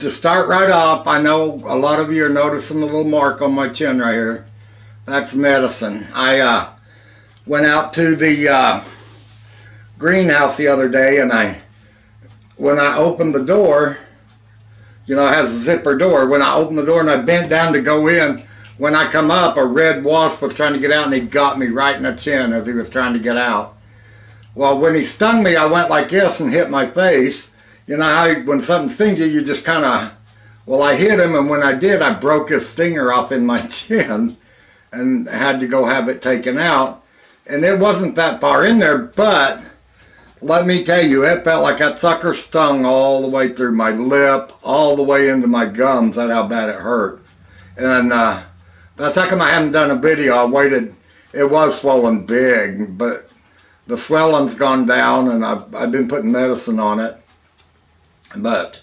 To start right off, I know a lot of you are noticing the little mark on my chin right here. That's medicine. I went out to the greenhouse the other day, and when I opened the door, it has a zipper door. When I opened the door and I bent down to go in, when I come up, a red wasp was trying to get out, and he got me right in the chin as he was trying to get out. Well, when he stung me, I went like this and hit my face. You know how when something stings you, you just kind of, well, I hit him, and when I did, I broke his stinger off in my chin and had to go have it taken out. And it wasn't that far in there, but let me tell you, it felt like that sucker stung all the way through my lip, all the way into my gums. That's how bad it hurt. And that's how come I haven't done a video. I waited. It was swollen big, but the swelling's gone down, and I've been putting medicine on it. But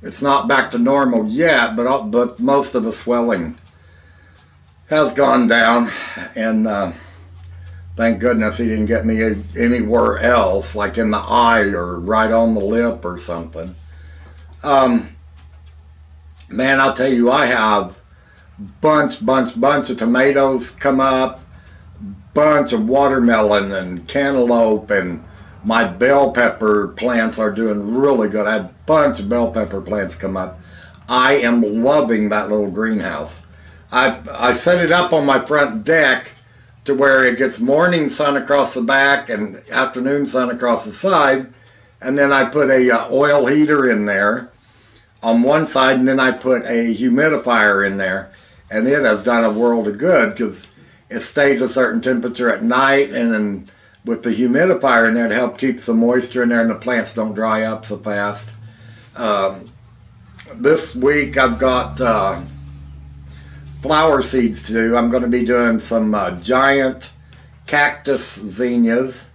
it's not back to normal yet, but most of the swelling has gone down, and thank goodness he didn't get me anywhere else, like in the eye or right on the lip or something. Man, I'll tell you, I have bunch of tomatoes come up, bunch of watermelon and cantaloupe, and my bell pepper plants are doing really good. I had a bunch of bell pepper plants come up. I am loving that little greenhouse. I set it up on my front deck to where it gets morning sun across the back and afternoon sun across the side, and then I put a oil heater in there on one side, and then I put a humidifier in there, and it has done a world of good because it stays a certain temperature at night, and then with the humidifier in there, it helps keep the moisture in there, and the plants don't dry up so fast. This week I've got flower seeds to do. I'm going to be doing some giant cactus zinnias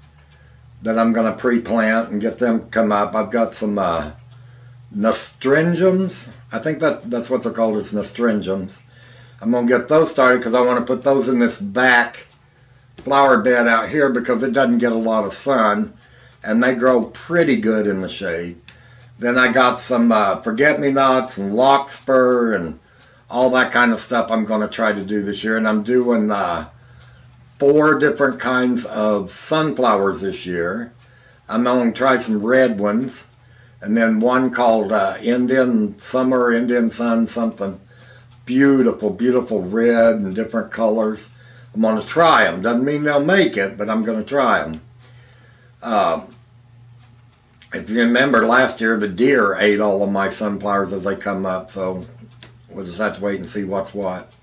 that I'm going to pre-plant and get them come up. I've got some nasturtiums. I think that's what they're called, is nasturtiums. I'm going to get those started because I want to put those in this back flower bed out here because it doesn't get a lot of sun, and they grow pretty good in the shade. Then I got some forget-me-nots and larkspur and all that kind of stuff I'm going to try to do this year. And I'm doing 4 different kinds of sunflowers this year. I'm going to try some red ones, and then one called Indian Summer, Indian Sun, something. Beautiful, beautiful red and different colors. I'm going to try them. Doesn't mean they'll make it, but I'm going to try them. If you remember last year, the deer ate all of my sunflowers as they come up, so we'll just have to wait and see what's what.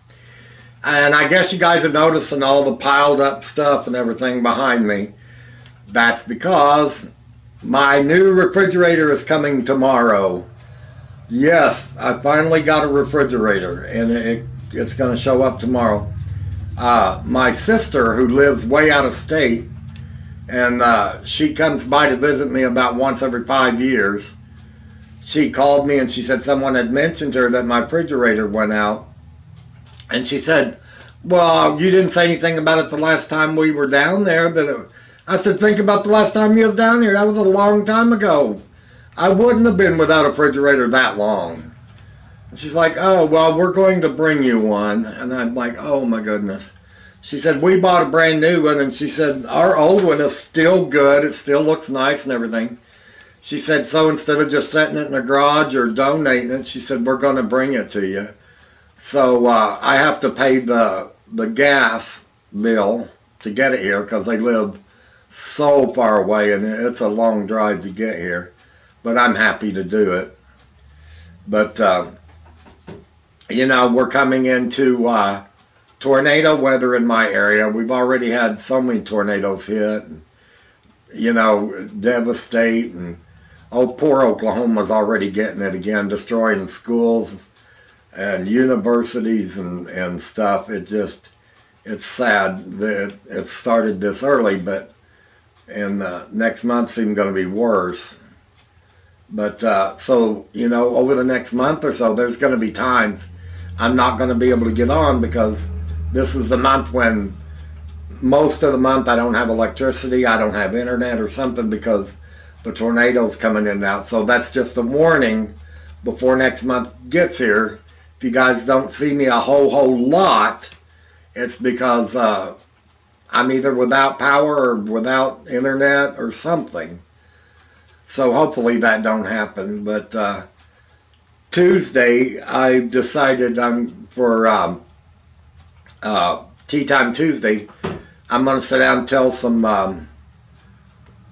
And I guess you guys are noticing all the piled up stuff and everything behind me. That's because my new refrigerator is coming tomorrow. Yes, I finally got a refrigerator, and it's going to show up tomorrow. My sister, who lives way out of state, and she comes by to visit me about once every 5 years, she called me and she said someone had mentioned to her that my refrigerator went out. And she said, well, you didn't say anything about it the last time we were down there. I said, think about the last time you was down here. That was a long time ago. I wouldn't have been without a refrigerator that long. And she's like, oh, well, we're going to bring you one. And I'm like, oh, my goodness. She said, we bought a brand new one. And she said, our old one is still good. It still looks nice and everything. She said, so instead of just setting it in the garage or donating it, she said, we're going to bring it to you. So I have to pay the gas bill to get it here because they live so far away, and it's a long drive to get here. But I'm happy to do it. But, we're coming into tornado weather in my area. We've already had so many tornadoes hit, and, devastate. And, poor Oklahoma's already getting it again, destroying schools and universities and stuff. It's sad that it started this early, but next month's even going to be worse. But over the next month or so, there's going to be times I'm not going to be able to get on because this is the month when most of the month I don't have electricity, I don't have internet or something because the tornado's coming in and out. So that's just a warning before next month gets here. If you guys don't see me a whole lot, it's because I'm either without power or without internet or something. So hopefully that don't happen. But Tuesday, I decided for Tea Time Tuesday, I'm going to sit down and tell some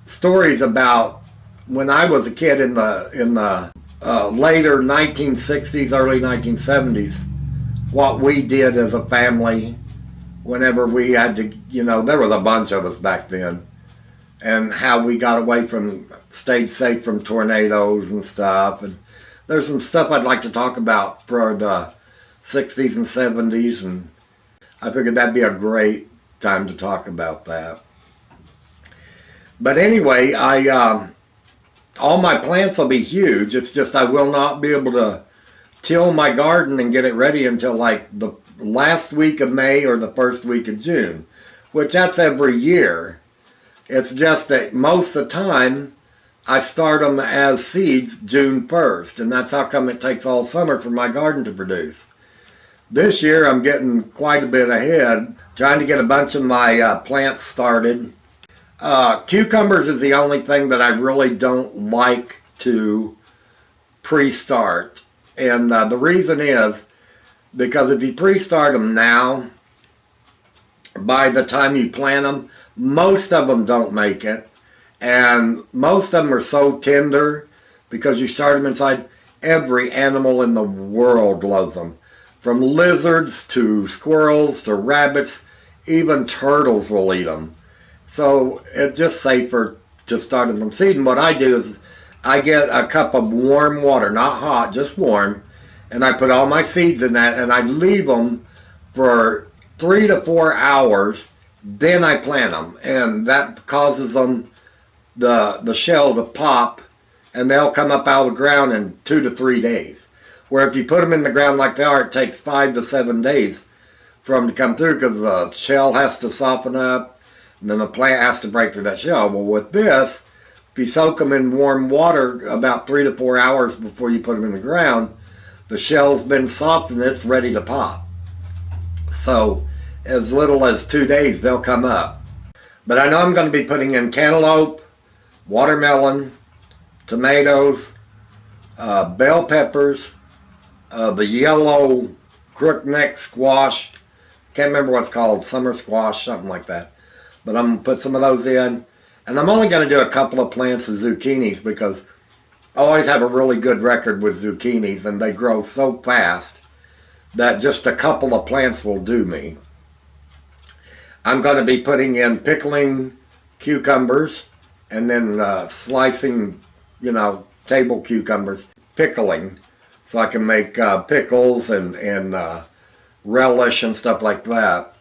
stories about when I was a kid in the later 1960s, early 1970s, what we did as a family whenever we had to, there was a bunch of us back then, and how we got away stayed safe from tornadoes and stuff. And there's some stuff I'd like to talk about for the 60s and 70s, and I figured that'd be a great time to talk about that. But anyway, all my plants will be huge. It's just I will not be able to till my garden and get it ready until like the last week of May or the first week of June, which that's every year. It's just that most of the time I start them as seeds June 1st, and that's how come it takes all summer for my garden to produce. This year I'm getting quite a bit ahead, trying to get a bunch of my plants started. Cucumbers is the only thing that I really don't like to pre-start. And the reason is because if you pre-start them now, by the time you plant them, most of them don't make it. And most of them are so tender because you start them inside. Every animal in the world loves them. From lizards to squirrels to rabbits, even turtles will eat them. So it's just safer to start them from seed. And what I do is I get a cup of warm water, not hot, just warm, and I put all my seeds in that, and I leave them for 3 to 4 hours. Then I plant them, and that causes them, the shell to pop, and they'll come up out of the ground in 2 to 3 days. Where if you put them in the ground like they are, it takes 5 to 7 days for them to come through because the shell has to soften up, and then the plant has to break through that shell. Well, with this, if you soak them in warm water about 3 to 4 hours before you put them in the ground, the shell's been softened, it's ready to pop. So as little as 2 days, they'll come up. But I know I'm going to be putting in cantaloupe, watermelon, tomatoes, bell peppers, the yellow crookneck squash. Can't remember what it's called, summer squash, something like that. But I'm going to put some of those in. And I'm only going to do a couple of plants of zucchinis because I always have a really good record with zucchinis, and they grow so fast that just a couple of plants will do me. I'm going to be putting in pickling cucumbers and then slicing, table cucumbers, pickling, so I can make pickles and relish and stuff like that.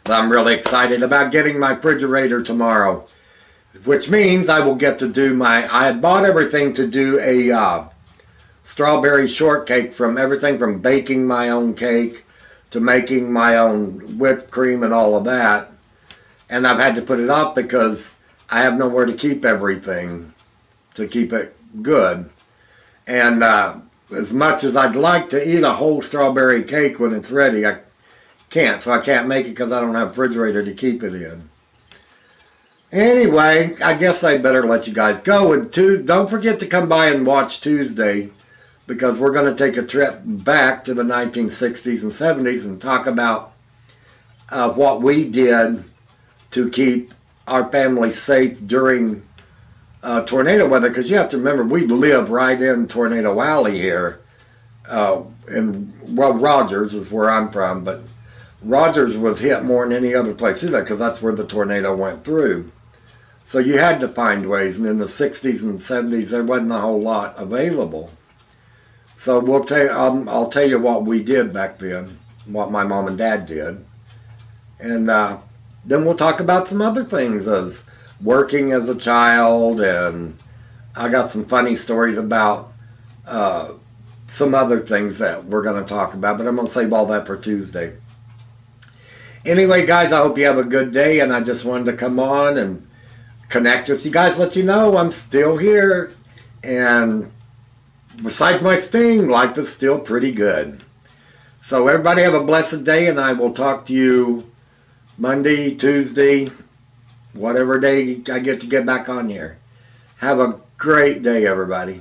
I'm really excited about getting my refrigerator tomorrow, which means I will get to do I had bought everything to do a strawberry shortcake, from everything from baking my own cake to making my own whipped cream and all of that. And I've had to put it off because I have nowhere to keep everything to keep it good. And as much as I'd like to eat a whole strawberry cake when it's ready, I can't. So I can't make it because I don't have a refrigerator to keep it in. Anyway, I guess I better let you guys go. And don't forget to come by and watch Tuesday, because we're going to take a trip back to the 1960s and 70s and talk about what we did to keep our family safe during tornado weather. Because you have to remember, we live right in Tornado Alley here. Rogers is where I'm from, but Rogers was hit more than any other place either, because that's where the tornado went through. So you had to find ways, and in the 60s and 70s there wasn't a whole lot available. So I'll tell you what we did back then, what my mom and dad did. And then we'll talk about some other things, as working as a child, and I got some funny stories about some other things that we're going to talk about, but I'm going to save all that for Tuesday. Anyway, guys, I hope you have a good day, and I just wanted to come on and connect with you guys, let you know I'm still here, and besides my sting, life is still pretty good. So everybody have a blessed day, and I will talk to you Monday, Tuesday, whatever day I get to get back on here. Have a great day, everybody.